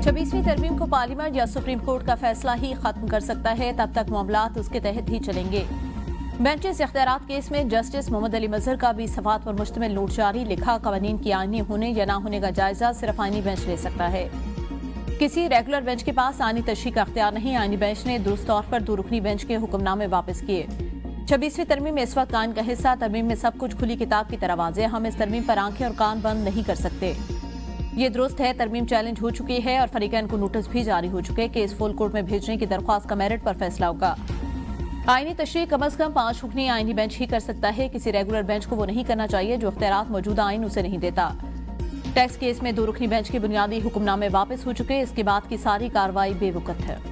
26वीं तरमीम को पार्लियामेंट या सुप्रीम कोर्ट का फैसला ही खत्म कर सकता है, तब तक मामलात उसके तहत ही चलेंगे। बेंचेस इख्तियारात केस में जस्टिस मोहम्मद अली मजहर का भी सवाल पर मुश्तमिल नोट जारी, लिखा कवानीन की आईनी होने या न होने का जायजा सिर्फ आईनी बेंच ले सकता है। किसी रेगुलर बेंच के पास आईनी तशरीह का अख्तियार नहीं। आईनी बेंच ने दुरुस्त तौर पर 2 रुकनी बेंच के हुक्मनामे वापस किए। 26वीं तरमीम इस वक्त कान का हिस्सा। तरमीम में सब कुछ खुली किताब की तरह वाज़ेह। हम इस तरमीम पर आंखें और कान बंद नहीं कर सकते। ये दुरुस्त है, तरमीम चैलेंज हो चुकी है और फरीकैन को नोटिस भी जारी हो चुके। केस फुल कोर्ट में भेजने की दरख्वास्त का मेरिट पर फैसला होगा। आईनी तशरीह कम अज कम 5 रुकनी आईनी बेंच ही कर सकता है। किसी रेगुलर बेंच को वो नहीं करना चाहिए जो इख्तियारात मौजूदा आईन उसे नहीं देता। टैक्स केस में 2 रुकनी बेंच के बुनियादी हुक्मनामे वापस हो चुके। इसके बाद की सारी कार्रवाई बेवकूफ है।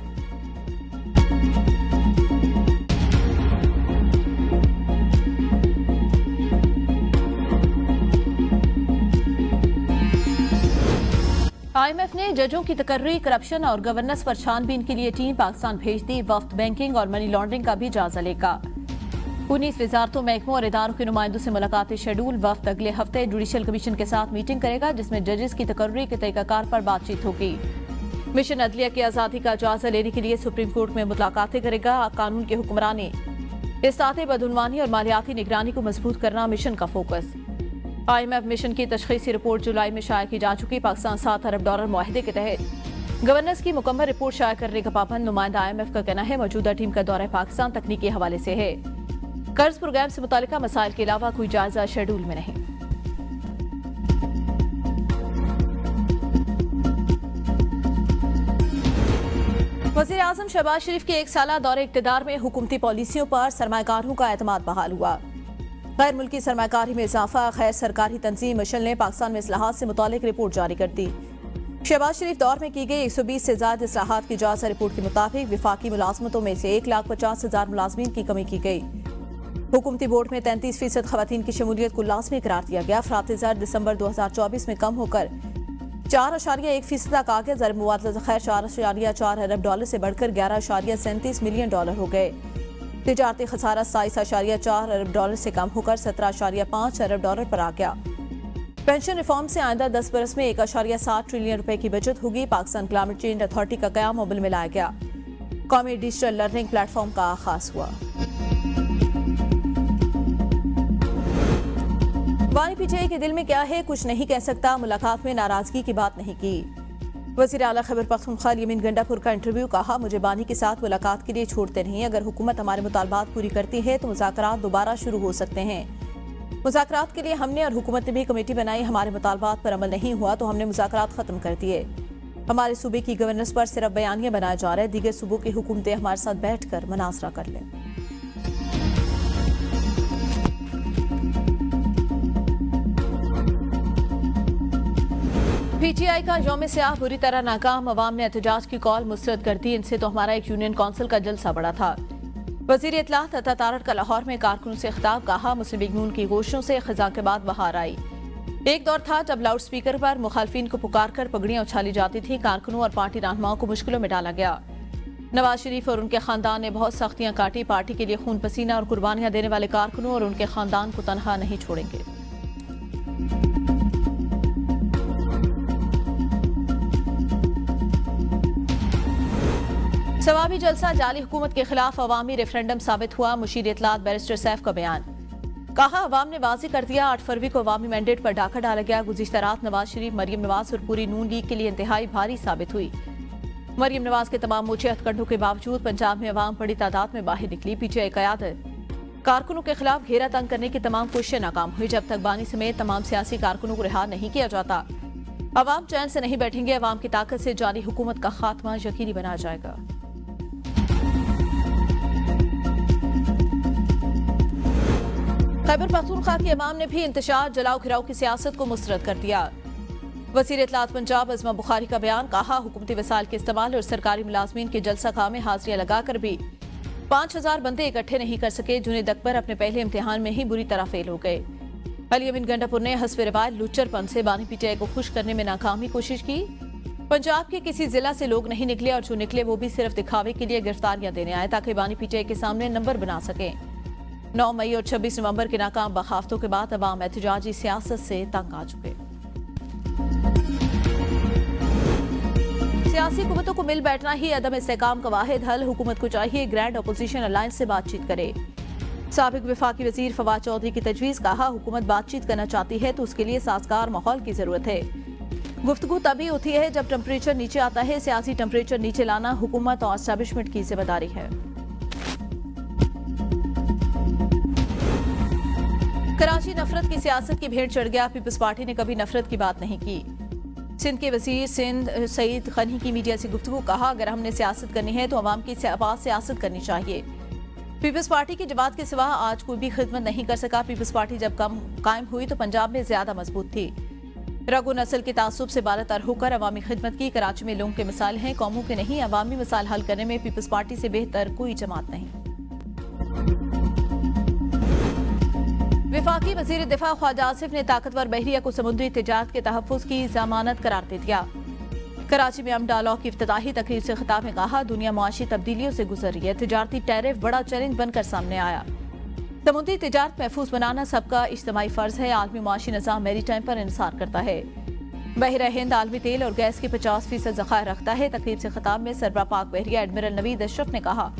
IMF ने जजों की तकर्री, करप्शन और गवर्नेंस पर छानबीन के लिए टीम पाकिस्तान भेज दी। वफ्द बैंकिंग और मनी लॉन्ड्रिंग का भी जायजा लेगा। 19 वजारतों, महकमों और इदारों के नुमाइंदों से मुलाकातें शेड्यूल। वफ्द अगले हफ्ते जुडिशल कमीशन के साथ मीटिंग करेगा जिसमें जजेस की तकर्री के तरीकाकार पर बातचीत होगी। मिशन अदलिया की आज़ादी का जायजा लेने के लिए सुप्रीम कोर्ट में मुलाकातें करेगा। कानून के हुक्मरानी, इस्ताते बदउनवानी और मालियाती निगरानी को मजबूत करना मिशन का फोकस। IMF मिशन की तशखीसी रिपोर्ट जुलाई में शाया की जा चुकी। पाकिस्तान $7 अरब मुआहदे के तहत गवर्नेंस की मुकम्मल रिपोर्ट शाया करने का पाबंद। नुमाइंदा IMF का कहना है मौजूदा टीम का दौरा पाकिस्तान तकनीकी हवाले से है। कर्ज प्रोग्राम से मुतालिका मसाइल के अलावा कोई जायजा शेड्यूल में नहीं। वज़ीर आज़म शहबाज शरीफ के 1 साला दौरे इक़्तिदार में हुकूमती पॉलिसियों पर सरमाकारों का एतमाद बहाल हुआ। गैर मुल्की सरमाकारी में इजाफा। गैर सरकारी तंजीम मिशन ने पाकिस्तान में इस्लाहात से मुतालिक रिपोर्ट जारी कर दी। शहबाज शरीफ दौर में की गई 120 से ज्यादा इस्लाहात की जायजा रिपोर्ट के मुताबिक विफाकी मुलाजमतों में से 1,50,000 मुलाजमीन की कमी की गई। हुकूमती बोर्ड में 33% खवातीन की शमूलियत को लाजमी करार दिया गया। अफराती ज़र दिसंबर 2024 में कम होकर 4.1% तक आ गया। ज़र मुआवजा खैर $4.4 अरब से बढ़कर $11.37 मिलियन हो गए। तिजारती खसारा $27.4 अरब से कम होकर $17.5 अरब पर आ गया। पेंशन रिफॉर्म से आइंदा 10 बरस में 1.7 ट्रिलियन रुपए की बचत होगी। पाकिस्तान क्लाइमेट चेंज अथॉरिटी का क़याम अमल में लाया गया। कौमी डिजिटल लर्निंग प्लेटफॉर्म का आगाज हुआ। वानी पीटीआई के दिल में क्या है कुछ नहीं कह सकता। मुलाकात में नाराजगी की बात नहीं की। वज़ीर आला खैबर पख्तूनख्वा यमीन गंडापुर का इंटरव्यू। कहा मुझे बानी के साथ मुलाकात के लिए छोड़ते नहीं। अगर हुकूमत हमारे मुतालबात पूरी करती है तो मुज़ाकरात दोबारा शुरू हो सकते हैं। मुज़ाकरात के लिए हमने और हुकूमत ने भी कमेटी बनाई। हमारे मुतालबात पर अमल नहीं हुआ तो हमने मुज़ाकरात खत्म कर दिए। हमारे सूबे की गवर्नेंस पर सिर्फ बयानियां बनाए जा रहे हैं। दीगर सूबों की हुकूमतें हमारे साथ बैठ कर मुनासरा कर लें। पीटीआई का यौम सियाह बुरी तरह नाकाम। अवाम ने एहतजाज की कॉल मुस्तरद कर दी। इनसे तो हमारा एक यूनियन काउंसिल का जलसा बड़ा था। वजीर इत्तलात अता तारड़ का लाहौर में कारकुनों से खिताब। कहा मुस्लिम लीग नून की कोशिशों से खिजा के बाद बहार आई। एक दौर था जब लाउड स्पीकर पर मुखालफिन को पुकार कर पगड़ियां उछाली जाती थी। कारकुनों और पार्टी रहनुमाओं को मुश्किलों में डाला गया। नवाज शरीफ और उनके खानदान ने बहुत सख्तियां काटी। पार्टी के लिए खून पसीना और कुर्बानियां देने वाले कारकुनों और उनके खानदान को तनहा नहीं छोड़ेंगे। सवाबी जलसा जाली हुकूमत के खिलाफ अवामी रेफरेंडम साबित हुआ। मुशीर इत्तलात बैरिस्टर सैफ का बयान। कहा अवाम ने वाज़ी कर दिया 8 फरवरी को अवामी मैंडेट पर डाका डाला गया। गुज़िश्ता रात नवाज शरीफ, मरियम नवाज और पूरी नून लीग के लिए इंतहाई भारी साबित हुई। मरियम नवाज के तमाम मोचे हथकंडों के बावजूद पंजाब में अवाम बड़ी तादाद में बाहर निकली। पीटीआई क़यादत कारकुनों के खिलाफ घेरा तंग करने की तमाम कोशिशें नाकाम हुई। जब तक बानी समेत तमाम सियासी कारकुनों को रिहा नहीं किया जाता अवाम चैन से नहीं बैठेंगे। अवाम की ताकत से जाली हुकूमत का खात्मा यकीनी बनाया जाएगा। खैबर पख्तूनख्वा की अवाम ने भी इंतशार, जलाओ घिराओ की सियासत को मुस्तरद कर दिया। वज़ीर इत्तलात पंजाब अज़मा बुखारी का बयान। कहा हुकूमती वसाइल के इस्तेमाल और सरकारी मुलाजमीन के जलसा खां में हाजिरियां लगाकर भी 5,000 बंदे इकट्ठे नहीं कर सके। जुनेद अकबर अपने पहले इम्तिहान में ही बुरी तरह फेल हो गए। अली अमीन गंडापुर ने हस्ब रिवायत लुच्चरपन से बानी पीटीआई को खुश करने में नाकामी कोशिश की। पंजाब के किसी जिला से लोग नहीं निकले और जो निकले वो भी सिर्फ दिखावे के लिए गिरफ्तारियां देने आए ताकि बानी पीटीआई के सामने नंबर बना सकें। 9 मई और 26 नवंबर के नाकाम बगावतों के बाद अवाम एहतजाजी सियासत से तंग आ चुके। सियासी हुकूमतों को मिल बैठना ही अदम इस्तेकाम का वाहिद हल। हुकूमत को चाहिए ग्रैंड अपोजिशन अलायंस से बातचीत करे। साबिक वफाकी वजीर फवाद चौधरी की तजवीज़, कहा हुकूमत बातचीत करना चाहती है तो उसके लिए साजगार माहौल की जरूरत है। गुफ्तगू तभी होती है जब टेम्परेचर नीचे आता है। सियासी टेम्परेचर नीचे लाना हुकूमत और एस्टैब्लिशमेंट की जिम्मेदारी है। कराची नफरत की सियासत की भेंट चढ़ गया। पीपल्स पार्टी ने कभी नफरत की बात नहीं की। सिंध के वजीर सिंध सईद गनी की मीडिया से गुफ्तगू, कहा अगर हमने सियासत करनी है तो अवाम की आवाज सियासत करनी चाहिए। पीपल्स पार्टी की जमात के सिवा आज कोई भी खिदमत नहीं कर सका। पीपल्स पार्टी जब कायम हुई तो पंजाब में ज्यादा मजबूत थी। रगो नस्ल के तासुब से बालातर होकर अवामी खिदमत की। कराची में लोगों के मिसाल हैं, कौमों के नहीं। अवामी मसाइल हल करने में पीपल्स पार्टी से बेहतर कोई जमात नहीं। वफाकी वजीर दिफा ख्वाजा आसिफ ने ताकतवर बहरिया को समुद्री तिजारत के तहफ़्फ़ुज़ की जमानत करार दे दिया। कराची में अमन डायलॉग की इफ्तिताही तकरीर से खिताब में कहा दुनिया मुआशी तब्दीलियों से गुजर रही है। तिजारती टैरिफ बड़ा चैलेंज बनकर सामने आया। समुद्री तिजारत महफूज बनाना सबका इज्तिमाई फर्ज है। आलमी मुआशी निज़ाम मेरी टाइम पर इंसार करता है। बहरा हिंद आलमी तेल और गैस के 50% ज़खायर रखता है। तकरीर से खिताब में सरबरा पाक बहरिया एडमिरल नवीद अशरफ ने कहा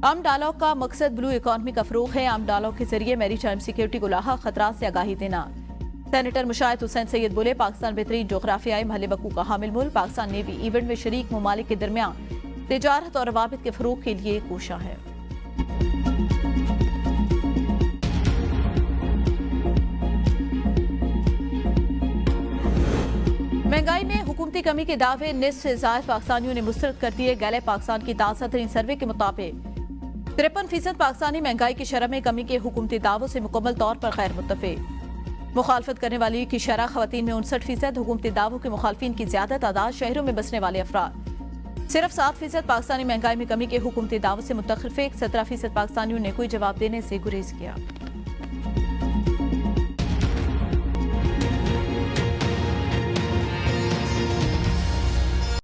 आम डायलॉग का मकसद ब्लू इकॉनमी का फरोग है। आम डायलॉग के जरिए मेरी टाइम सिक्योरिटी को लाहा खतरात से आगाही देना। सेनेटर मुशाहिद हुसैन सैयद बोले पाकिस्तान बेहतरीन जोग्राफियाई महल बकू का हामिल मुल्क। पाकिस्तान नेवी इवेंट में शरीक ममालिक के दरमियान तिजारत और रवाबित के फरोग के लिए कोशा है। महंगाई में हुकूमती कमी के दावे निस्फ से ज्यादा पाकिस्तानियों ने मुस्तरद कर दिए। गैलेप पाकिस्तान की ताज़ा तरीन सर्वे के मुताबिक 53% पाकिस्तानी महंगाई की शरह में कमी के हुकूमती दावों से मुकम्मल तौर पर गैर मुत्तफिक। मुखालफत करने वाली की शरह खवातीन में 59%। हुकूमती दावों के मुखालफिन की ज्यादा तादाद शहरों में बसने वाले अफराद। सिर्फ 7% पाकिस्तानी महंगाई में कमी के हुकूमती दावों से मुतफिक। 17% पाकिस्तानियों ने कोई जवाब देने से गुरेज किया।